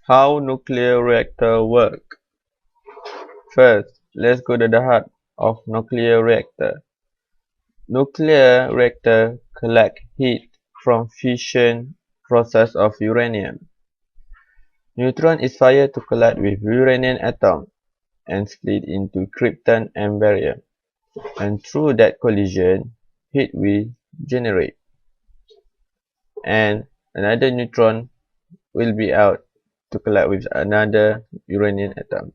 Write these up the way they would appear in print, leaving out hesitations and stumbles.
How nuclear reactor work? First, let's go to the heart of nuclear reactor. Nuclear reactor collect heat from fission process of uranium. Neutron is fired to collide with uranium atom and split into krypton and barium, and through that collision, heat will generate, and another neutron will be out to collide with another uranium atom.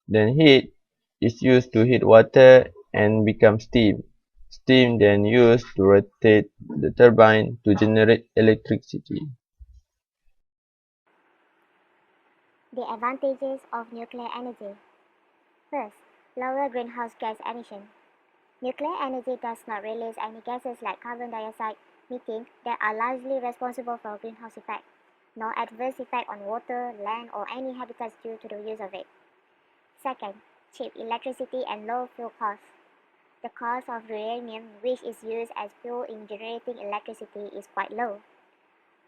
Then heat is used to heat water and become steam. Steam then used to rotate the turbine to generate electricity. The advantages of nuclear energy. First, lower greenhouse gas emission. Nuclear energy does not release any gases like carbon dioxide, methane that are largely responsible for greenhouse effect, no adverse effect on water, land, or any habitats due to the use of it. Second, cheap electricity and low fuel costs. The cost of uranium, which is used as fuel in generating electricity, is quite low.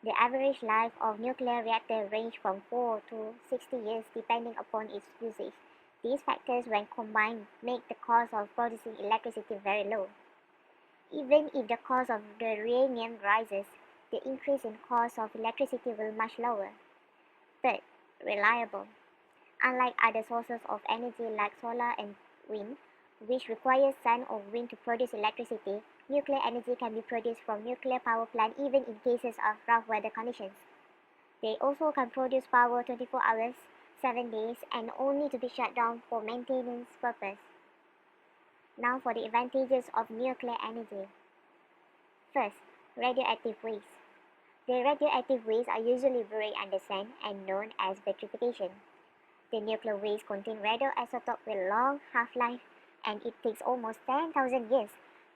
The average life of nuclear reactor range from 4 to 60 years depending upon its usage. These factors when combined make the cost of producing electricity very low. Even if the cost of the uranium rises, the increase in cost of electricity will be much lower. Third, reliable. Unlike other sources of energy like solar and wind, which require sun or wind to produce electricity, nuclear energy can be produced from nuclear power plant even in cases of rough weather conditions. They also can produce power 24 hours, 7 days, and only to be shut down for maintenance purpose. Now for the advantages of nuclear energy. First, radioactive waste. The radioactive wastes are usually buried under sand and known as vitrification. The nuclear waste contain radioisotope with long half-life, and it takes almost 10,000 years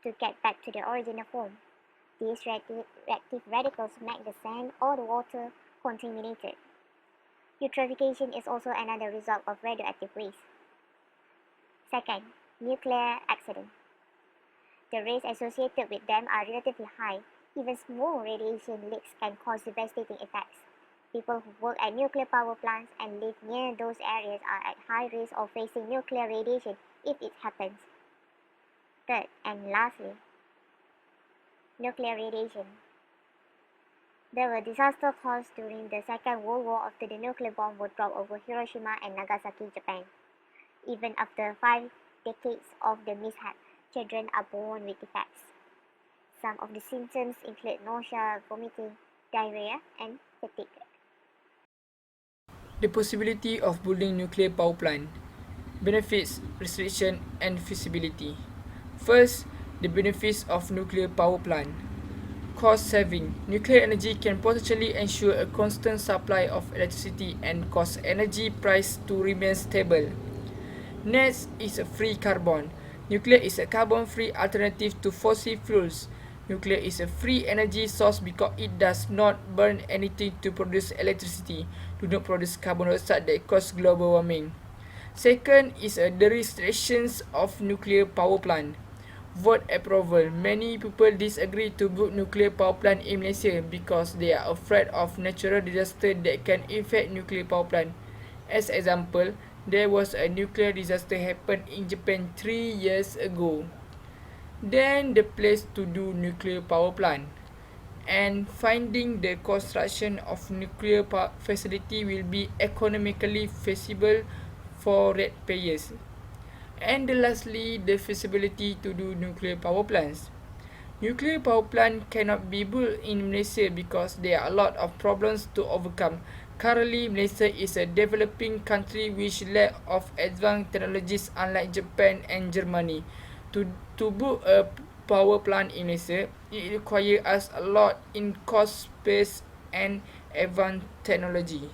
to get back to the original form. These reactive radicals make the sand or the water contaminated. Eutrophication is also another result of radioactive waste. Second, nuclear accident. The risks associated with them are relatively high. Even small radiation leaks can cause devastating effects. People who work at nuclear power plants and live near those areas are at high risk of facing nuclear radiation if it happens. Third and lastly, nuclear radiation. There were disasters caused during the Second World War after the nuclear bomb was dropped over Hiroshima and Nagasaki, Japan. Even after 5 decades of the mishap, children are born with defects. Some of the symptoms include nausea, vomiting, diarrhea, and fatigue. The possibility of building nuclear power plant. Benefits, restriction, and feasibility. First, the benefits of nuclear power plant. Cost saving. Nuclear energy can potentially ensure a constant supply of electricity and cause energy price to remain stable. Next is a free carbon. Nuclear is a carbon-free alternative to fossil fuels. Nuclear is a free energy source because it does not burn anything to produce electricity, do not produce carbon dioxide that cause global warming. Second is the restrictions of nuclear power plant. Vote approval. Many people disagree to build nuclear power plant in Malaysia because they are afraid of natural disaster that can affect nuclear power plant. As example, there was a nuclear disaster happened in Japan 3 years ago. Then the place to do nuclear power plant. And finding the construction of nuclear facility will be economically feasible for ratepayers. And lastly, the feasibility to do nuclear power plants. Nuclear power plant cannot be built in Malaysia because there are a lot of problems to overcome. Currently, Malaysia is a developing country which lack of advanced technologies unlike Japan and Germany. To build a power plant in Malaysia, it requires us a lot in cost, space, and advanced technology.